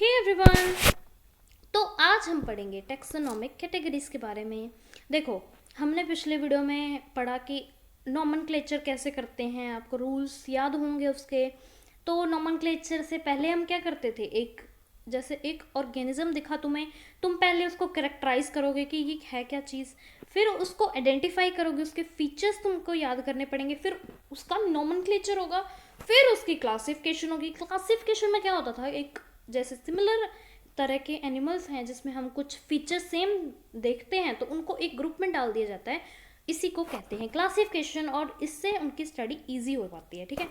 Hey everyone. तो आज हम पढ़ेंगे टैक्सोनॉमिक कैटेगरीज के बारे में। देखो, हमने पिछले वीडियो में पढ़ा कि नॉमेनक्लेचर कैसे करते हैं, आपको रूल्स याद होंगे उसके। तो नॉमेनक्लेचर से पहले हम क्या करते थे, जैसे एक ऑर्गेनिज्म दिखा तुम्हें, तुम पहले उसको कैरेक्टराइज करोगे कि ये है क्या चीज़, फिर उसको आइडेंटिफाई करोगे, उसके फीचर्स तुमको याद करने पड़ेंगे, फिर उसका नॉमेनक्लेचर होगा, फिर उसकी क्लासिफिकेशन होगी। क्लासिफिकेशन में क्या होता था, एक जैसे सिमिलर तरह के एनिमल्स हैं जिसमें हम कुछ फीचर सेम देखते हैं तो उनको एक ग्रुप में डाल दिया जाता है, इसी को कहते हैं क्लासिफिकेशन, और इससे उनकी स्टडी इजी हो पाती है। ठीक है,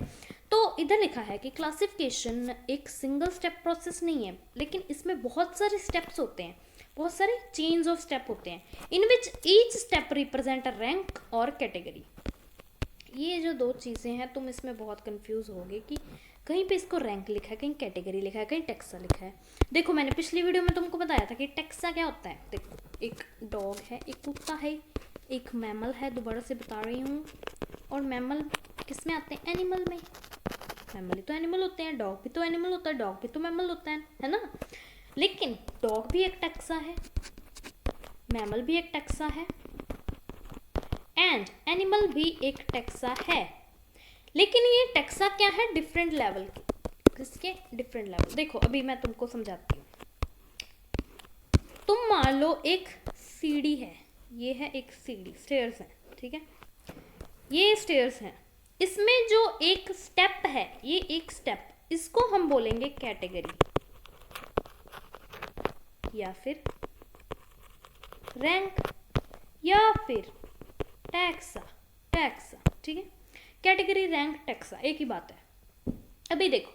तो इधर लिखा है कि क्लासिफिकेशन एक सिंगल स्टेप प्रोसेस नहीं है, लेकिन इसमें बहुत सारे स्टेप्स होते हैं, बहुत सारे चेन्स ऑफ स्टेप होते हैं, in which each step represent a rank और कैटेगरी। ये जो दो चीज़ें हैं, तुम इसमें बहुत कंफ्यूज होगे कि कहीं पे इसको रैंक लिखा है, कहीं कैटेगरी लिखा है, कहीं टेक्सा लिखा है। देखो, मैंने पिछली वीडियो में तुमको बताया था कि टेक्सा क्या होता है। देखो, एक डॉग है, एक कुत्ता है, एक मैमल है, दोबारा से बता रही हूँ। और मैमल किस में आते हैं? एनिमल में। मैमल ही तो एनिमल होते हैं, डॉग भी तो एनिमल होता है, डॉग भी तो मैमल होता है ना। लेकिन डॉग भी एक टेक्सा है, मैमल भी एक टेक्सा है, एंड एनिमल भी एक टेक्सा है। लेकिन ये टेक्सा क्या है? डिफरेंट लेवल के। किसके? Different level. देखो, अभी मैं तुमको समझाती हूँ। तुम मान लो एक सीढ़ी है, ये है एक सीढ़ी, स्टेयर्स है, ठीक है, ये स्टेयर्स हैं। इसमें जो एक स्टेप है, ये एक स्टेप, इसको हम बोलेंगे कैटेगरी या फिर रैंक या फिर टैक्सा। टैक्सा, ठीक है, कैटेगरी, रैंक, टैक्सा, एक ही बात है। अभी देखो,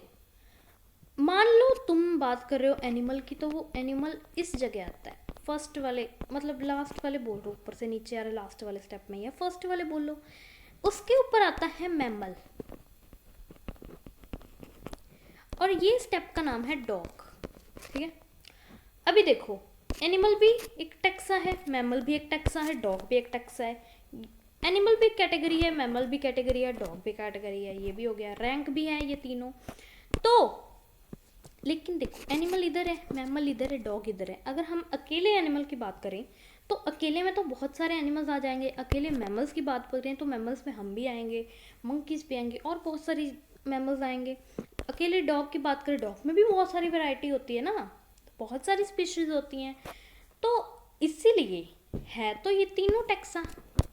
मान लो तुम बात कर रहे हो एनिमल की, तो वो एनिमल इस जगह आता है, फर्स्ट वाले, मतलब लास्ट वाले बोल लो, ऊपर से नीचे आ रहे लास्ट वाले स्टेप में, या फर्स्ट वाले बोल लो। उसके ऊपर आता है मैमल, और ये स्टेप का नाम है डॉग। ठीक है, अभी देखो, एनिमल भी एक टैक्सा है, मैमल भी एक टैक्सा है, डॉग भी एक टैक्सा है। एनिमल भी कैटेगरी है, मैमल भी कैटेगरी है, डॉग भी कैटेगरी है, ये भी हो गया, रैंक भी है, ये तीनों। तो लेकिन देखो, एनिमल इधर है, मैमल इधर है, डॉग इधर है। अगर हम अकेले एनिमल की बात करें तो अकेले में तो बहुत सारे एनिमल्स आ जाएंगे। अकेले मैमल्स की बात करें तो मैमल्स में हम भी आएंगे, मंकीज भी आएंगे, और बहुत सारी मैमल्स आएंगे। अकेले डॉग की बात करें, डॉग में भी बहुत सारी वैरायटी होती है ना, बहुत सारी स्पीशीज होती हैं। तो इसीलिए है तो ये तीनों टैक्सा,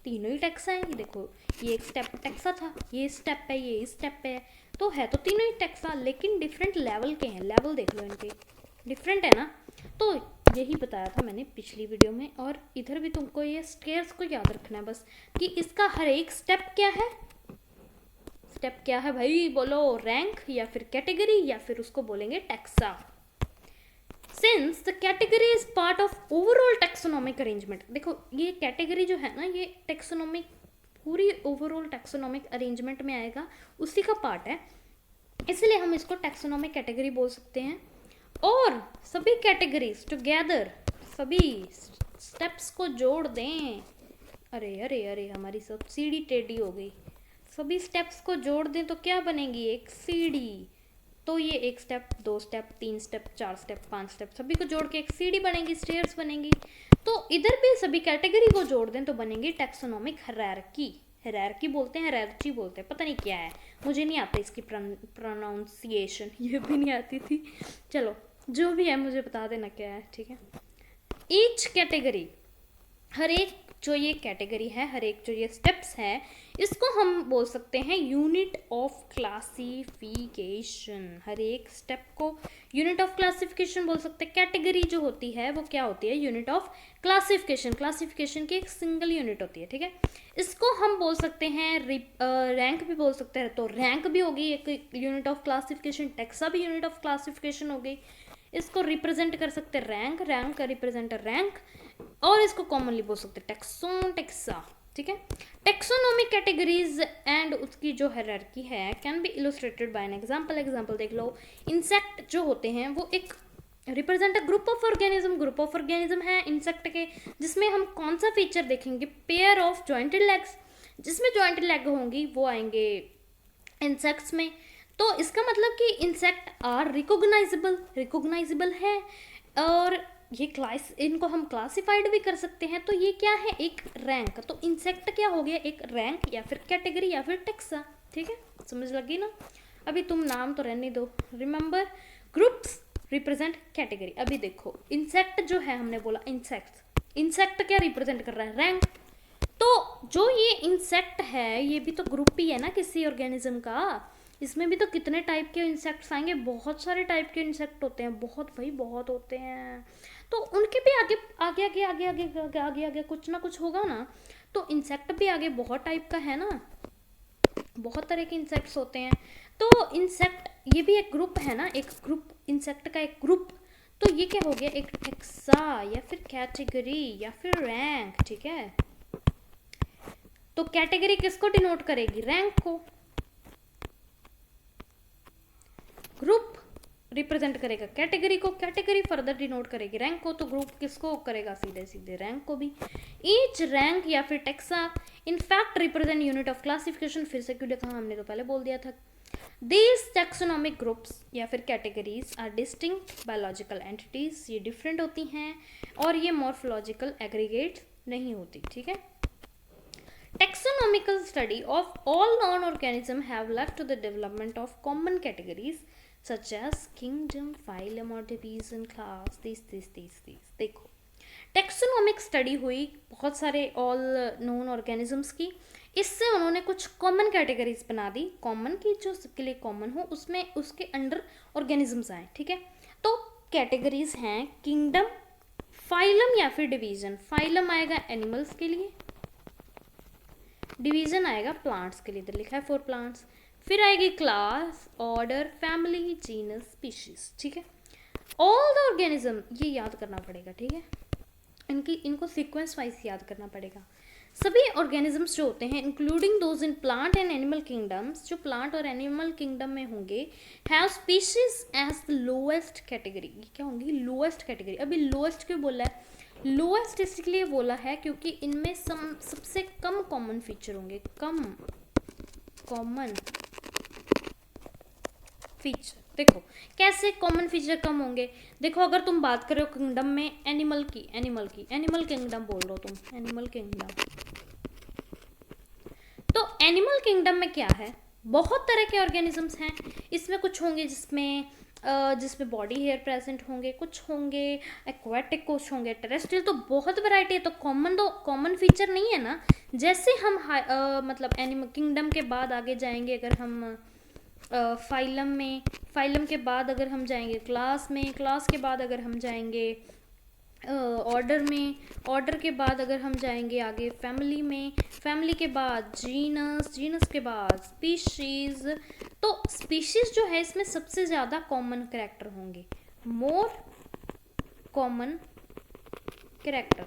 तीनों ही टैक्सा है। देखो, ये एक स्टेप टैक्सा था, ये स्टेप है, ये स्टेप है, तो है तो तीनों ही टैक्सा, लेकिन डिफरेंट लेवल के हैं। लेवल देख लो इनके, डिफरेंट है ना। तो यही बताया था मैंने पिछली वीडियो में, और इधर भी तुमको ये स्टेयर्स को याद रखना है बस, कि इसका हर एक स्टेप क्या है। स्टेप क्या है भाई, बोलो, रैंक या फिर कैटेगरी या फिर उसको बोलेंगे taxa. Since the category is part of overall taxonomic arrangement. देखो, ये कैटेगरी जो है ना, ये टैक्सोनॉमिक, पूरी ओवरऑल टैक्सोनॉमिक अरेंजमेंट में आएगा, उसी का पार्ट है, इसलिए हम इसको टैक्सोनॉमिक कैटेगरी बोल सकते हैं। और सभी कैटेगरीज टुगेदर, सभी स्टेप्स को जोड़ दें, अरे अरे अरे, हमारी सब सीढ़ी टेढ़ी हो गई। सभी स्टेप्स को जोड़ दें तो क्या बनेगी? एक सीढ़ी। तो ये एक स्टेप, दो स्टेप, तीन स्टेप, चार स्टेप, पांच स्टेप, सभी को जोड़ के एक सीढ़ी बनेगी, स्टेयर्स बनेगी। तो इधर भी सभी कैटेगरी को जोड़ दें तो बनेगी टैक्सोनॉमिक हायरार्की। हायरार्की बोलते हैं, हायरार्ची बोलते हैं, पता नहीं क्या है, मुझे नहीं आता इसकी प्रोनाउंसिएशन, ये भी नहीं आती थी। चलो, जो भी है मुझे बता देना क्या है, ठीक है। ईच कैटेगरी, हर एक जो ये कैटेगरी है, हर एक जो ये स्टेप्स है, इसको हम बोल सकते हैं यूनिट ऑफ क्लासिफिकेशन। हर एक स्टेप को यूनिट ऑफ क्लासिफिकेशन बोल सकते हैं। कैटेगरी जो होती है वो क्या होती है? Unit of classification. क्लासिफिकेशन की एक सिंगल यूनिट होती है, ठीक है। इसको हम बोल सकते हैं रैंक भी बोल सकते हैं, तो रैंक भी होगी एक यूनिट ऑफ क्लासिफिकेशन, टैक्सा भी यूनिट ऑफ क्लासिफिकेशन हो गई। इसको रिप्रेजेंट कर सकते हैं रैंक, रैंक का रिप्रेजेंट रैंक, और इसको कॉमनली बोल सकते हैं टैक्सोन, टैक्सा, ठीक है। टैक्सोनॉमिक कैटेगरीज एंड उसकी जो हायरार्की है can be illustrated bye an example. Example देख लो, इंसेक्ट जो होते हैं वो एक represent a group of organism. Group of organism है इंसेक्ट के, जिसमें हम कौन सा फीचर देखेंगे? Pair of jointed legs. जिसमें जॉइंटेड लेग होंगी वो आएंगे इंसेक्ट्स में। तो इसका मतलब कि इंसेक्ट आर रिकॉग्नाइजेबल है, और ये क्लास, इनको हम क्लासिफाइड भी कर सकते हैं। तो ये क्या है, एक रैंक। तो इंसेक्ट क्या हो गया, एक रैंक या फिर कैटेगरी या फिर टेक्सा। ठीक है, समझ लगी ना। अभी तुम नाम तो रहने दो। Remember, groups represent category. अभी देखो इंसेक्ट जो है, हमने बोला इंसेक्ट क्या रिप्रेजेंट कर रहा है, रैंक। तो जो ये इंसेक्ट है ये भी तो ग्रुप ही है ना किसी ऑर्गेनिज्म का। इसमें भी तो कितने टाइप के इंसेक्ट्स आएंगे, बहुत सारे टाइप के इंसेक्ट होते हैं, बहुत भाई बहुत होते हैं। तो उनके भी आगे आगे आगे आगे आगे आगे आगे आगे कुछ ना कुछ होगा ना। तो इंसेक्ट भी आगे बहुत टाइप का है ना, बहुत तरह के इंसेक्ट्स होते हैं। तो इंसेक्ट ये भी एक ग्रुप है ना, एक ग्रुप, इंसेक्ट का एक ग्रुप। तो ये क्या हो गया, एक टेक्सा या फिर कैटेगरी या फिर रैंक। ठीक है, तो कैटेगरी किसको डिनोट करेगी, रैंक को। ग्रुप रिप्रेजेंट करेगा कैटेगरी को, कैटेगरी फर्दर डिनोट करेगी रैंक को, तो ग्रुप किसको करेगा, सीधे सीधे रैंक को भी। ईच रैंक या फिर taxa in fact represent unit of classification. फिर से क्यों लिखा, हमने तो पहले बोल दिया था। These taxonomic groups या फिर categories are distinct biological entities, ये different होती हैं और ये morphological aggregates नहीं होती। ठीक है, taxonomical study of all non-organism have led to the development of common categories such as kingdom, phylum or division, class, these. देखो टेक्सोनोमिक स्टडी हुई बहुत सारे ऑल नोन ऑर्गेनिजम्स की, इससे उन्होंने कुछ कॉमन कैटेगरीज बना दी। कॉमन की जो सबके लिए कॉमन हो, उसमें उसके अंडर ऑर्गेनिजम्स आए। ठीक है, तो कैटेगरीज हैं किंगडम, फाइलम या फिर डिवीजन। फाइलम आएगा एनिमल्स के लिए, डिवीजन आएगा प्लांट्स के लिए, इधर लिखा है फॉर प्लांट्स। फिर आएगी class, order, family, genus, species. ठीक है, ऑल द ऑर्गेनिज्म, ये याद करना पड़ेगा। ठीक है, इनको सीक्वेंस वाइज याद करना पड़ेगा। सभी ऑर्गेनिजम्स जो होते हैं including those in plant and animal kingdoms, जो प्लांट और एनिमल किंगडम में होंगे, have species as the lowest category. क्या होंगी, लोएस्ट कैटेगरी। अभी लोएस्ट क्यों बोला है, लोएस्ट इसलिए बोला है क्योंकि इनमें सबसे कम कॉमन फीचर होंगे, कम कॉमन फीचर। देखो कैसे कॉमन फीचर कम होंगे, देखो अगर तुम बात करो किंगडम में एनिमल किंगडम बोल रहे हो तुम, एनिमल किंगडम। तो एनिमल किंगडम में क्या है, बहुत तरह के ऑर्गेनिजम्स हैं। इसमें कुछ होंगे जिसमें बॉडी हेयर प्रेजेंट होंगे, कुछ होंगे एक्वाटिक, कुछ होंगे टेरेस्ट्रियल। तो बहुत वैरायटी है। तो कॉमन फीचर नहीं है ना। जैसे हम मतलब एनिमल किंगडम के बाद आगे जाएंगे, अगर हम फाइलम के बाद अगर हम जाएंगे क्लास में, क्लास के बाद अगर हम जाएंगे ऑर्डर में, ऑर्डर के बाद अगर हम जाएंगे आगे फैमिली में, फैमिली के बाद जीनस के बाद स्पीशीज। तो स्पीशीज जो है इसमें सबसे ज़्यादा कॉमन कैरेक्टर होंगे, मोर कॉमन कैरेक्टर।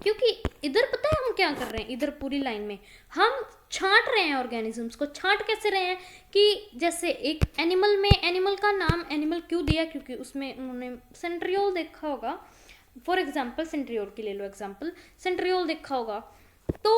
क्योंकि इधर पता है हम क्या कर रहे हैं, इधर पूरी लाइन में हम छांट रहे हैं ऑर्गेनिजम्स को। छांट कैसे रहे हैं कि जैसे एक एनिमल में, एनिमल का नाम एनिमल क्यों दिया, क्योंकि उसमें उन्होंने सेंट्रियोल देखा होगा। फॉर एग्जाम्पल सेंट्रियोल की ले लो एग्जाम्पल, सेंट्रियोल देखा होगा। तो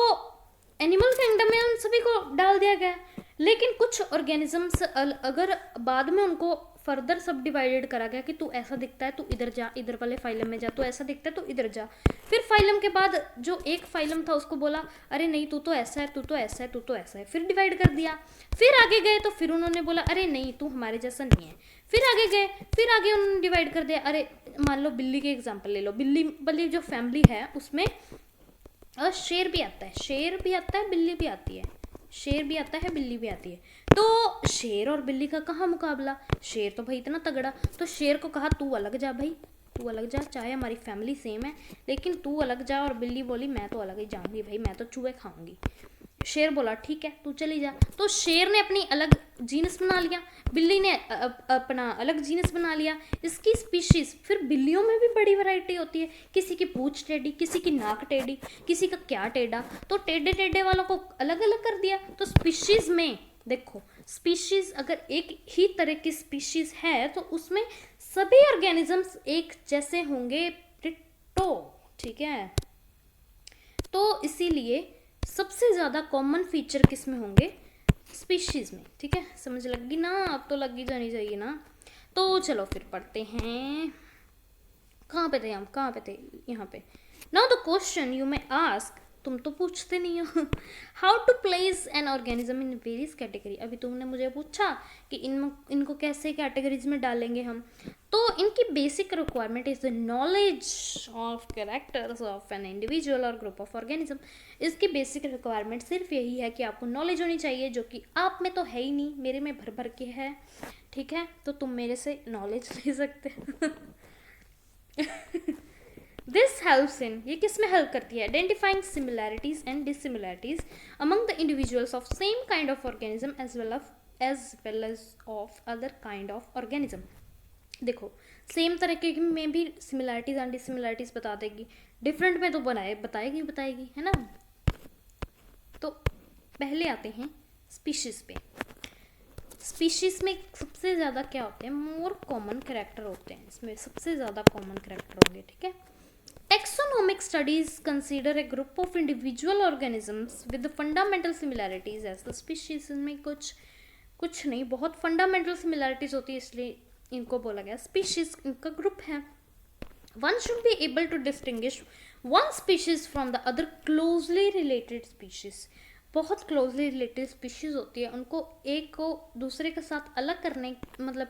एनिमल किंगडम में उन सभी को डाल दिया गया। लेकिन कुछ ऑर्गेनिजम्स अगर बाद में उनको फर्दर सब डिवाइडेड करा गया कि तू ऐसा दिखता है तू इधर जा, इधर वाले फाइलम में जा, तू ऐसा दिखता है तू इधर जा। फिर फाइलम के बाद जो एक फाइलम था उसको बोला अरे नहीं तू तो ऐसा है, तू तो ऐसा है, तू तो ऐसा है, फिर डिवाइड कर दिया। फिर आगे गए तो फिर उन्होंने बोला अरे नहीं तू हमारे जैसा नहीं है। फिर आगे गए, फिर आगे उन्होंने डिवाइड कर दिया। अरे मान लो बिल्ली के एग्जाम्पल ले लो, बिल्ली जो फैमिली है उसमें शेर भी आता है, बिल्ली भी आती है, शेर भी आता है, बिल्ली भी आती है। तो शेर और बिल्ली का कहाँ मुकाबला, शेर तो भाई इतना तगड़ा। तो शेर को कहा तू अलग जा भाई, तू अलग जा, चाहे हमारी फैमिली सेम है लेकिन तू अलग जा। और बिल्ली बोली मैं तो अलग ही जाऊंगी भाई, मैं तो चूहे खाऊंगी। शेर बोला ठीक है तू चली जा। तो शेर ने अपनी अलग जीनस बना लिया, बिल्ली ने अपना अलग जीनस बना लिया। इसकी स्पीशीज, फिर बिल्लियों में भी बड़ी वैरायटी होती है, किसी की पूंछ टेढ़ी, किसी की नाक टेढ़ी, किसी का क्या टेढ़ा। तो टेढ़े वालों को अलग अलग कर दिया। तो स्पीशीज में देखो, स्पीशीज अगर एक ही तरह की स्पीशीज है तो उसमें सभी ऑर्गेनिजम्स एक जैसे होंगे, डिट्टो। ठीक है, तो इसीलिए सबसे ज़्यादा कॉमन फीचर किस में होंगे, स्पीशीज़ में, ठीक है, समझ लगी ना, अब तो लगी जानी चाहिए ना। तो चलो फिर पढ़ते हैं, कहाँ पे थे हम, कहाँ पे थे, यहाँ पे। Now the question you may ask, तुम तो पूछते नहीं हो, how to place an organism in various category. अभी तुमने मुझे पूछा कि इनको कैसे कैटेगरीज में डालेंगे हम। तो इनकी basic requirement is the knowledge of characters of an individual और ग्रुप ऑफ ऑर्गेनिज्म। इसकी बेसिक रिक्वायरमेंट सिर्फ यही है कि आपको नॉलेज होनी चाहिए, जो कि आप में तो है ही नहीं, मेरे में भर भर के है, ठीक है। तो तुम मेरे से नॉलेज ले सकते हो। दिस हेल्प्स इन, ये किस में हेल्प करती है, identifying similarities and dissimilarities among the individuals of same kind of organism as well as of other kind of organism. देखो, सेम तरीके में भी सिमिलैरिटीज एंड डिसिमिलैरिटीज बता देगी, डिफरेंट में तो बताएगी है ना। तो पहले आते हैं स्पीशीज पे। स्पीशीज में सबसे ज़्यादा क्या होते हैं, मोर कॉमन कैरेक्टर होते हैं, इसमें सबसे ज़्यादा कॉमन कैरेक्टर होंगे, ठीक है। Taxonomic studies consider a group of individual organisms with fundamental similarities as the species. में कुछ नहीं, बहुत फंडामेंटल सिमिलैरिटीज होती है, इसलिए इनको बोला गया स्पीशीज, इनका ग्रुप है। One should be able to distinguish one species from the other closely related species. बहुत क्लोजली रिलेटेड स्पीशीज होती है, उनको एक को दूसरे के साथ अलग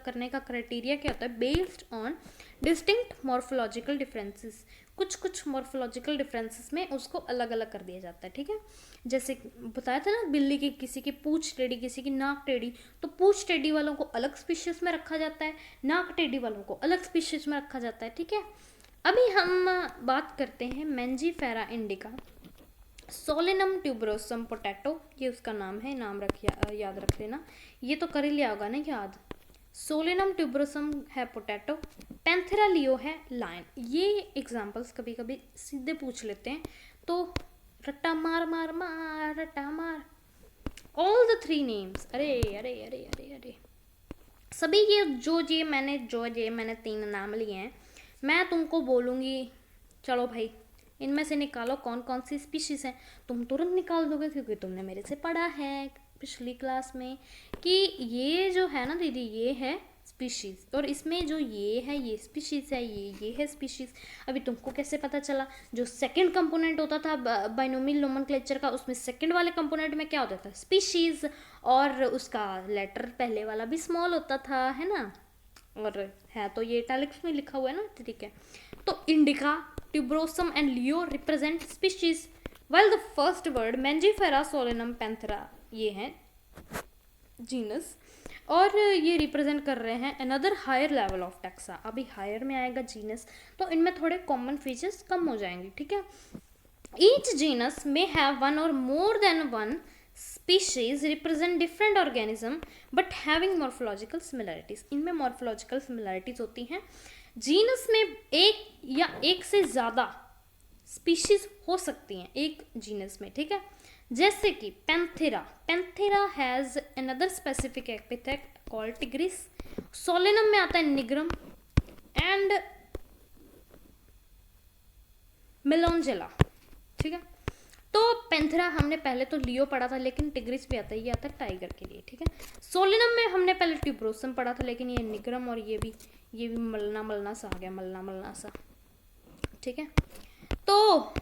करने का क्राइटेरिया क्या होता है, based on distinct morphological differences. कुछ मॉर्फोलॉजिकल डिफरेंसेस में उसको अलग अलग कर दिया जाता है, ठीक है। जैसे बताया था ना, बिल्ली की किसी की पूंछ टेढ़ी, किसी की नाक टेढ़ी, तो पूंछ टेढ़ी वालों को अलग स्पीशीज में रखा जाता है, नाक टेढ़ी वालों को अलग स्पीशीज में रखा जाता है, ठीक है। अभी हम बात करते हैं Mangifera indica, Solanum tuberosum potato, ये उसका नाम है, नाम याद रख लेना, ये तो कर ही लिया होगा ना याद। सोलेनम ट्यूबरोसम है पोटैटो, पैंथेरा लियो है लायन। ये एग्जाम्पल्स कभी कभी सीधे पूछ लेते हैं, तो रट्टा मार मार मार रट्टा मार, ऑल द थ्री नेम्स। अरे अरे अरे अरे अरे, सभी ये मैंने 3 नाम लिए हैं, मैं तुमको बोलूँगी चलो भाई इनमें से निकालो कौन कौन सी स्पीशीज़ हैं, तुम तुरंत निकाल दोगे, क्योंकि तुमने मेरे से पढ़ा है पिछली क्लास में कि ये जो है ना दीदी, ये है स्पीशीज़, और इसमें जो ये है ये स्पीशीज़ है, ये है स्पीशीज़। अभी तुमको कैसे पता चला, जो सेकंड कंपोनेंट होता था बाइनोमियल नोमेनक्लेचर का, उसमें सेकंड वाले कंपोनेंट में क्या होता था, स्पीशीज़, और उसका लेटर पहले वाला भी स्मॉल होता था, है ना, और है तो ये इटैलिक्स में लिखा हुआ है ना, ठीक है। तो indica, tuberosum and Leo represent species, while the first word Mangifera solenum panthera ये हैं जीनस, और ये रिप्रेजेंट कर रहे हैं another higher level of taxa. अभी हायर में आएगा जीनस, तो इनमें थोड़े कॉमन फीचर्स कम हो जाएंगे, ठीक है। Each genus may have one or more than one species represent different organism but having morphological similarities. इनमें मॉर्फोलॉजिकल सिमिलैरिटीज होती हैं। जीनस में एक या एक से ज़्यादा स्पीशीज हो सकती हैं एक जीनस में, ठीक है। जैसे कि Panthera has another specific epithet called tigris, Solanum में आता है निग्रम एंड मेलोंजेला, ठीक है। तो पैंथेरा हमने पहले तो लियो पढ़ा था, लेकिन टिग्रिस भी आता है, ये आता है टाइगर के लिए, ठीक है। सोलेनम में हमने पहले ट्यूबरोसम पढ़ा था, लेकिन ये निग्रम और ये भी मलना सा आ गया, मलना सा, ठीक है। तो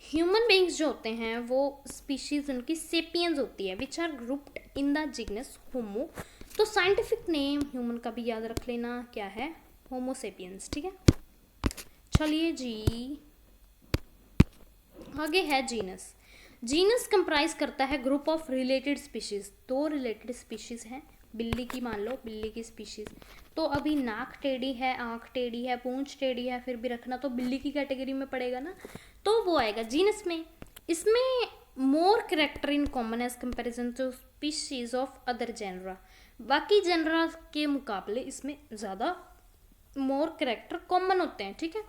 ह्यूमन बींग्स जो होते हैं वो स्पीशीज उनकी सेपियंस होती है, which are grouped in the genus Homo. तो साइंटिफिक नेम ह्यूमन का भी याद रख लेना, क्या है, होमो सेपियंस, ठीक है। चलिए जी, आगे है जीनस। जीनस कंप्राइज करता है group of related species. 2 related species हैं, बिल्ली की मान लो, बिल्ली की स्पीशीज, तो अभी नाक टेढ़ी है, आँख टेढ़ी है, पूंछ टेढ़ी है, फिर भी रखना तो बिल्ली की कैटेगरी में पड़ेगा ना, तो वो आएगा जीनस में। इसमें more character in common as comparison to species of other genera. बाकी जेनरा के मुकाबले इसमें ज़्यादा मोर कैरेक्टर कॉमन होते हैं, ठीक है।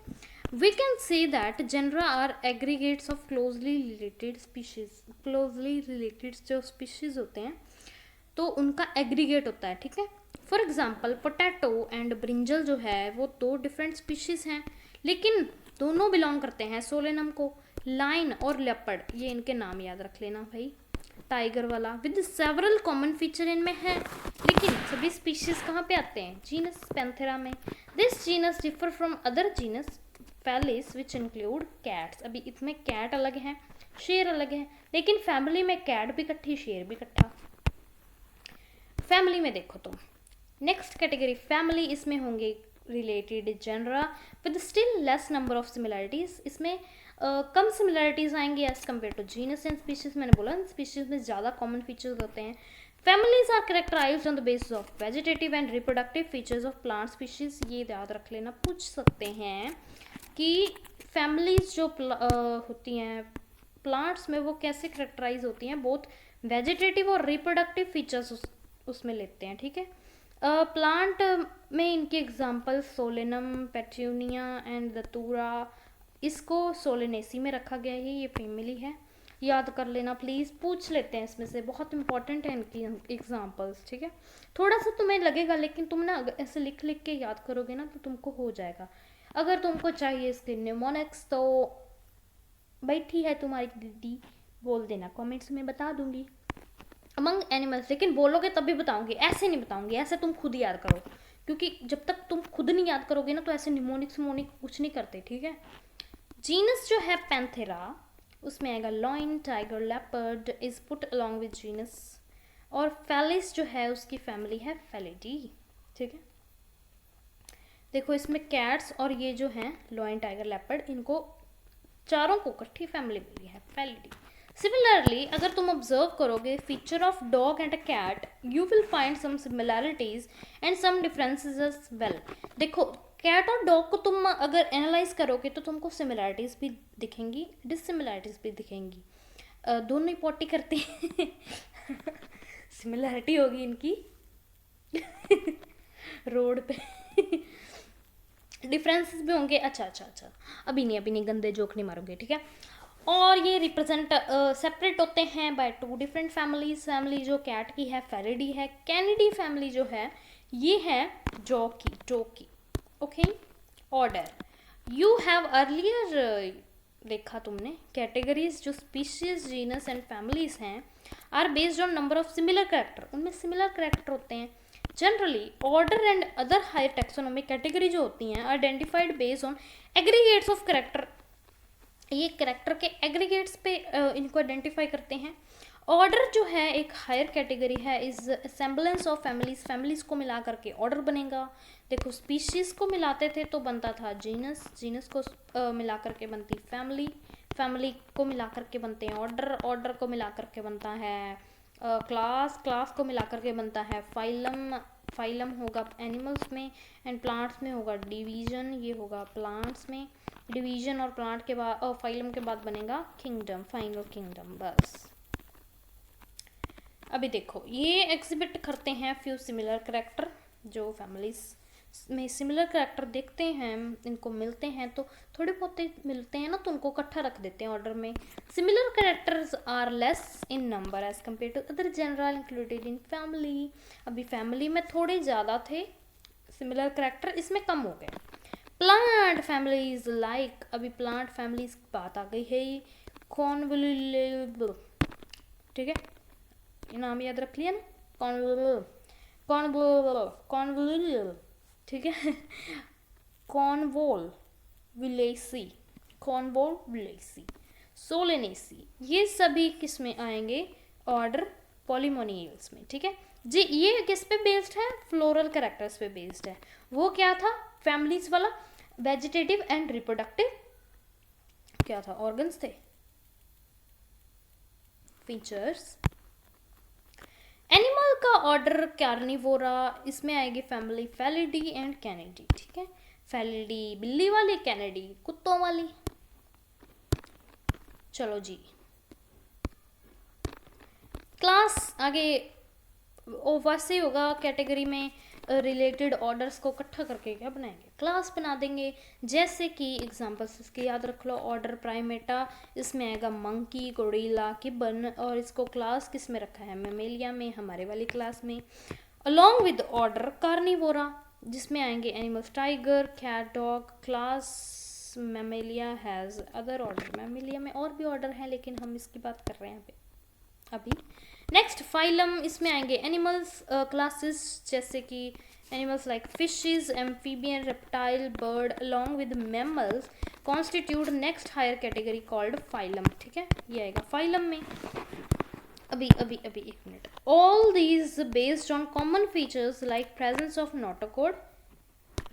We can say that genera are aggregates of closely related species. Closely related जो species होते हैं तो उनका aggregate होता है, ठीक है। For example, potato and brinjal जो है वो 2 different species हैं, लेकिन दोनों belong करते हैं सोलेनम को। लाइन और लेपर्ड, ये इनके नाम याद रख लेना भाई। टाइगर वाला विद सेवरल कॉमन फीचर इनमें है, लेकिन सभी स्पीशीज कहाँ पे आते हैं? जीनस पैंथेरा में। This genus differ from other genus Felis which include cats. अभी इसमें कैट अलग है, शेर अलग है, लेकिन फैमिली में कैट भी इकट्ठी, शेर भी इकट्ठा। फैमिली में देखो तुम, नेक्स्ट कैटेगरी फैमिली, इसमें होंगे related genera with still less number of similarities. इसमें कम सिमिलैरिटीज आएंगी as compare to genus and species. मैंने बोला स्पीशीज में ज़्यादा कॉमन फीचर्स होते हैं। Families are characterized on the basis of vegetative and reproductive features of plant species. ये याद रख लेना, पूछ सकते हैं कि फैमिलीज जो होती हैं प्लांट्स में वो कैसे करेक्टराइज होती हैं, बोथ वेजिटेटिव और रिप्रोडक्टिव फीचर्स उसमें लेते हैं, ठीक है। प्लांट में इनके एग्जांपल सोलेनम, पेट्यूनिया एंड दतूरा। इसको सोलेनेसी में रखा गया है, ये फैमिली है, याद कर लेना प्लीज़, पूछ लेते हैं इसमें से, बहुत इंपॉर्टेंट है इनकी एग्जांपल्स, ठीक है। थोड़ा सा तुम्हें लगेगा, लेकिन तुम ना ऐसे लिख लिख के याद करोगे ना तो तुमको हो जाएगा। अगर तुमको चाहिए इसके निमोनिक्स तो बैठी है तुम्हारी दीदी, बोल देना कमेंट्स में, बता दूंगी। अमंग एनिमल्स, लेकिन बोलोगे तब भी बताऊंगी, ऐसे नहीं बताऊंगी, ऐसे तुम खुद याद करो, क्योंकि जब तक तुम खुद नहीं याद करोगे ना तो ऐसे निमोनिक्स कुछ नहीं करते, ठीक है। जीनस जो है पैंथेरा, उसमें आएगा lion, tiger, leopard is put along with genus. और फेलिस जो है उसकी फैमिली है फेलिडी, ठीक है। देखो इसमें कैट्स और ये जो हैं लॉइन, टाइगर, लेपर्ड, इनको चारों को इकट्ठी फैमिली मिली है, फेलिडी। सिमिलरली अगर तुम ऑब्जर्व करोगे feature of dog and a cat, you will find some similarities and some differences as well. देखो कैट और डॉग को तुम अगर एनालाइज करोगे तो तुमको सिमिलैरिटीज भी दिखेंगी, डिससिमिलैरिटीज भी दिखेंगी। दोनों ही पॉटी करते हैं सिमिलैरिटी होगी इनकी रोड पे डिफरेंसेस भी होंगे। अच्छा, अभी नहीं गंदे जोक नहीं मारोगे, ठीक है। और ये रिप्रेजेंट सेपरेट होते हैं by two different families. Family जो कैट की है फेलिडी है, कैनिडी फैमिली जो है ये है जोकी, okay. Order, you have earlier देखा तुमने, कैटेगरीज जो स्पीशीज, जीनस एंड फैमिलीज हैं are based on number of similar character, उनमें सिमिलर कैरेक्टर होते हैं। Generally order and other higher taxonomic category जो होती हैं identified based on aggregates of character, ये कैरेक्टर के एग्रीगेट्स पे इनको आइडेंटिफाई करते हैं। ऑर्डर जो है एक हायर कैटेगरी है, इज असेंबलेंस ऑफ फैमिलीज को मिला करके ऑर्डर बनेगा। देखो स्पीशीज को मिलाते थे तो बनता था जीनस को मिला करके बनती फैमिली को मिला करके बनते हैं ऑर्डर को मिला करके बनता है क्लास को मिला करके बनता है फाइलम होगा एनिमल्स में, एंड प्लांट्स में होगा डिवीजन, ये होगा प्लांट्स में डिवीजन, और प्लांट के बाद और फाइलम के बाद बनेगा किंगडम, फाइनल किंगडम, बस। अभी देखो ये एग्जिबिट करते हैं फ्यू सिमिलर कैरेक्टर, जो फैमिलीज में सिमिलर कैरेक्टर देखते हैं, इनको मिलते हैं तो थोड़े बहुत मिलते हैं ना तो उनको इकट्ठा रख देते हैं ऑर्डर में। Similar characters are less in number as compare to other general included in family. अभी फैमिली में थोड़े ज़्यादा थे सिमिलर कैरेक्टर, इसमें कम हो गए। प्लांट फैमिलीज लाइक, अभी प्लांट फैमिलीज की बात आ गई है, कॉन्वोल्यूलेबल, ठीक है, ये नाम याद रख लिया ना, कॉन्वोल्यूलेबल, ठीक है, कॉन्वोल्यूलेसी, सोलेनेसी, ये सभी किस में आएंगे? ऑर्डर पॉलीमोनियल्स में, ठीक है जी। ये किस पे बेस्ड है? फ्लोरल कैरेक्टर्स पे बेस्ड है। वो क्या था फैमिलीज वाला? वेजिटेटिव एंड रिप्रोडक्टिव क्या था? ऑर्गन्स थे, फीचर्स। एनिमल का ऑर्डर कार्निवोरा, इसमें आएगी फैमिली फेलिडी एंड कैनिडी, ठीक है। फेलिडी बिल्ली वाली, कैनिडी कुत्तों वाली। चलो जी क्लास आगे वैसे होगा, कैटेगरी में रिलेटेड ऑर्डर्स को इकट्ठा करके क्या बनाएंगे? क्लास बना देंगे। जैसे कि एग्जांपल्स इसके याद रख लो, ऑर्डर प्राइमेटा, इसमें आएगा मंकी, गोरिल्ला, किबन, और इसको क्लास किस में रखा है? मेमेलिया में, हमारे वाली क्लास में। अलॉन्ग विद ऑर्डर कार्निवोरा, जिसमें आएंगे animals tiger, cat, dog. Class Mammalia has other order, Mammalia में और भी ऑर्डर हैं लेकिन हम इसकी बात कर रहे हैं यहाँ पे। अभी नेक्स्ट फाइलम, इसमें आएंगे एनिमल्स क्लासेस, जैसे कि animals like fishes, amphibian, reptile, bird along with mammals constitute next higher category called phylum. ठीक है, ये आएगा फाइलम में। अभी अभी अभी एक मिनट। All these based on common features like presence of notochord,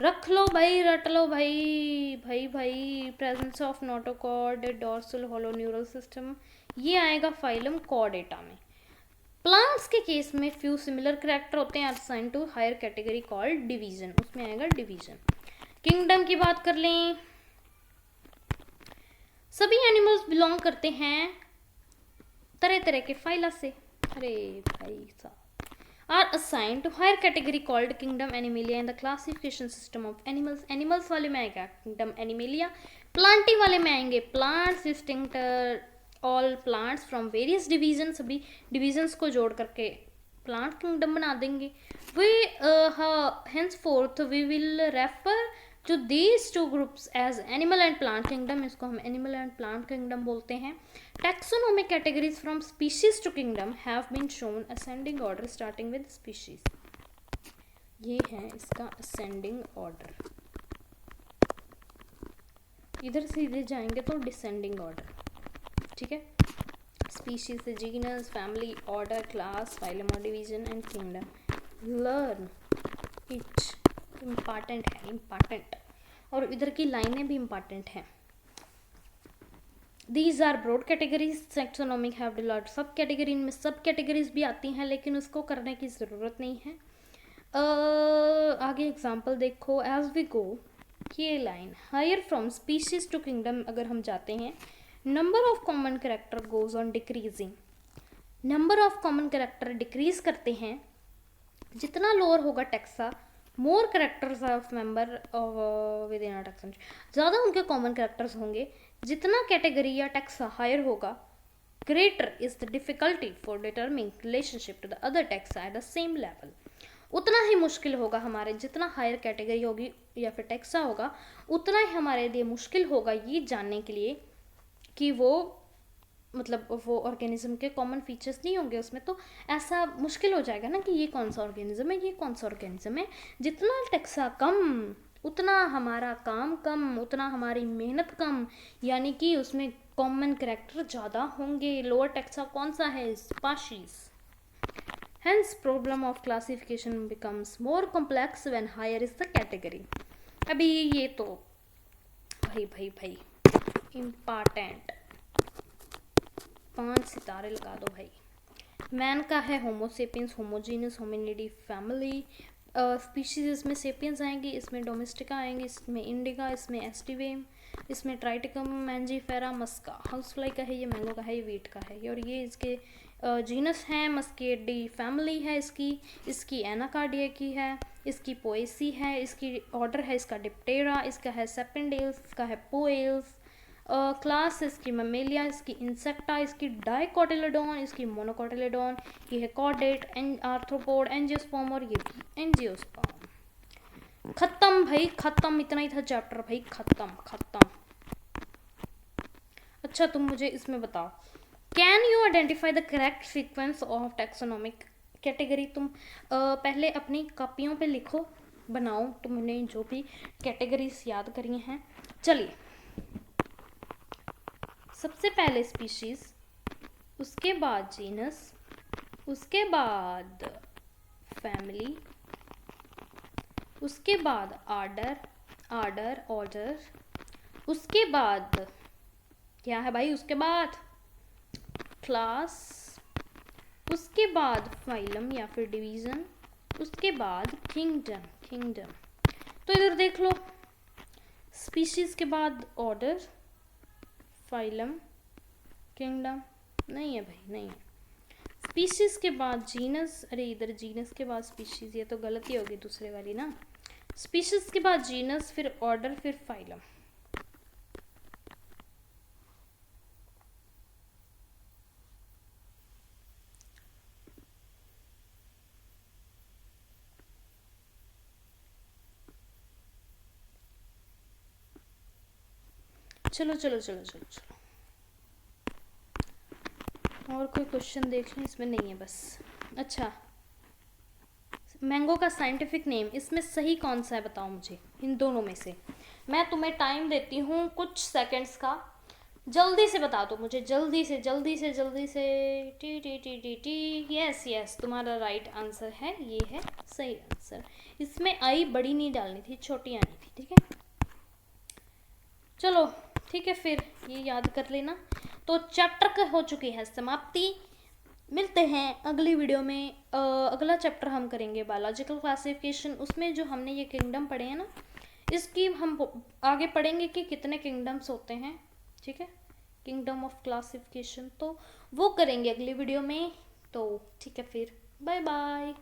रख लो भाई, रट लो भाई भाई भाई, presence of notochord, dorsal hollow neural system, ये आएगा फाइलम कॉर्डेटा में। प्लांट्स के केस में फ्यू सिमिलर कैरेक्टर होते हैं assign to higher category called division, उसमें आएगा डिवीजन। किंगडम की बात कर लें, सभी एनिमल्स बिलोंग करते हैं तरह तरह के फाइला से, अरे भाई साहब, are assign to higher category called kingdom Animalia in the classification system of animals. Animals वाले में आएगा किंगडम एनिमेलिया, प्लांटी वाले में आएंगे plants distinct all plants from various division, सभी डिवीजन्स को जोड़ करके प्लांट किंगडम बना देंगे। We henceforth we will refer to these two groups as animal and plant kingdom, इसको हम एनिमल एंड प्लांट किंगडम बोलते हैं। Taxonomic categories from species to kingdom have been shown ascending order starting with species, ये है इसका ascending order. इधर सीधे जाएंगे तो डिसेंडिंग ऑर्डर। ठीक है, स्पीशीज से genus, family, order, class, phylum और division and kingdom. Learn it, important है, इम्पॉर्टेंट, और इधर की लाइनें भी इम्पॉर्टेंट हैं। These are broad categories, taxonomic have developed sub category, इनमें सब कैटेगरीज भी आती हैं लेकिन उसको करने की ज़रूरत नहीं है। आगे एग्जाम्पल देखो, एज वी गो, ये line higher from species to kingdom अगर हम जाते हैं, number of common character goes on decreasing, number of common character decrease करते हैं, जितना लोअर होगा taxa, more characters of member within taxa, ज़्यादा उनके कॉमन कैरेक्टर्स होंगे, जितना कैटेगरी या टैक्सा हायर होगा, greater is the difficulty for determining relationship to the other taxa at the same level, उतना ही मुश्किल होगा हमारे, जितना हायर कैटेगरी होगी या फिर टैक्सा होगा, उतना ही हमारे लिए मुश्किल होगा ये जानने के लिए कि वो मतलब वो ऑर्गेनिज्म के कॉमन फीचर्स नहीं होंगे उसमें, तो ऐसा मुश्किल हो जाएगा ना कि ये कौन सा ऑर्गेनिज्म है, ये कौन सा ऑर्गेनिज्म है। जितना टैक्सा कम उतना हमारा काम कम, उतना हमारी मेहनत कम, यानी कि उसमें कॉमन कैरेक्टर ज़्यादा होंगे। लोअर टैक्सा कौन सा है, species. Hence problem of classification becomes more complex when higher is the category। अभी ये तो भाई भाई भाई इम्पॉर्टेंट, 5 सितारे लगा दो भाई। मैन का है Homo sapiens, homogeneous, Hominidae, family, species इसमें सेपियंस आएंगी, इसमें डोमेस्टिका आएंगी, इसमें इंडिका, इसमें एस्टिवेम, इसमें ट्राइटिकम, मैंजीफेरा, मस्का, हाउसफ्लाई का है, ये मैंगो का है, ये वीट का है, और ये इसके जीनस हैं। मस्केडी फैमिली है इसकी एनाकार्डिया की है, इसकी पोएसी है, इसकी ऑर्डर है इसका डिप्टेरा, इसका है सेपेंडेल्स, इसका है पोएल्स, क्लास इसकी ममेलिया, इसकी इंसेक्टा, इसकी डाइकोटिलेडोन, इसकी मोनोकोटिलेडोन, ये है कॉर्डेट, आर्थ्रोपोड, एंजियोस्पर्म, और ये भी एंजियोस्पर्म। खत्म भाई खत्म, इतना ही था चैप्टर भाई, खत्म खत्म। अच्छा तुम मुझे इसमें बताओ, can you identify the correct sequence of taxonomic category. तुम पहले अपनी कॉपियों पे लिखो, बनाओ तुमने जो भी कैटेगरीज याद करी हैं। चलिए, सबसे पहले स्पीशीज, उसके बाद जीनस, उसके बाद फैमिली, उसके बाद ऑर्डर, उसके बाद क्या है भाई, उसके बाद क्लास, उसके बाद फाइलम या फिर डिवीजन, उसके बाद किंगडम। तो इधर देख लो, स्पीशीज के बाद ऑर्डर, फाइलम, किंगडम, नहीं है भाई, नहीं है। स्पीशीज के बाद जीनस, अरे इधर जीनस के बाद स्पीशीज, ये तो गलती होगी दूसरे वाली ना। स्पीशीज के बाद जीनस, फिर ऑर्डर, फिर फाइलम। चलो चलो चलो चलो चलो, और कोई क्वेश्चन देख लें, इसमें नहीं है बस। अच्छा, मैंगो का साइंटिफिक नेम, इसमें सही कौन सा है बताओ मुझे इन दोनों में से। मैं तुम्हें टाइम देती हूँ कुछ सेकंड्स का, जल्दी से बता दो मुझे, जल्दी से जल्दी से जल्दी से। T T T T T, yes yes, तुम्हारा राइट आंसर है, ये है सही आंसर। इसमें आई बड़ी नहीं डालनी थी, छोटी आनी थी, ठीक है। चलो ठीक है, फिर ये याद कर लेना। तो चैप्टर का हो चुकी है समाप्ति। मिलते हैं अगली वीडियो में। अगला चैप्टर हम करेंगे बायोलॉजिकल क्लासिफिकेशन। उसमें जो हमने ये किंगडम पढ़े हैं ना, इसकी हम आगे पढ़ेंगे कि कितने किंगडम्स होते हैं, ठीक है, किंगडम ऑफ क्लासिफिकेशन। तो वो करेंगे अगली वीडियो में। तो ठीक है, फिर बाय बाय।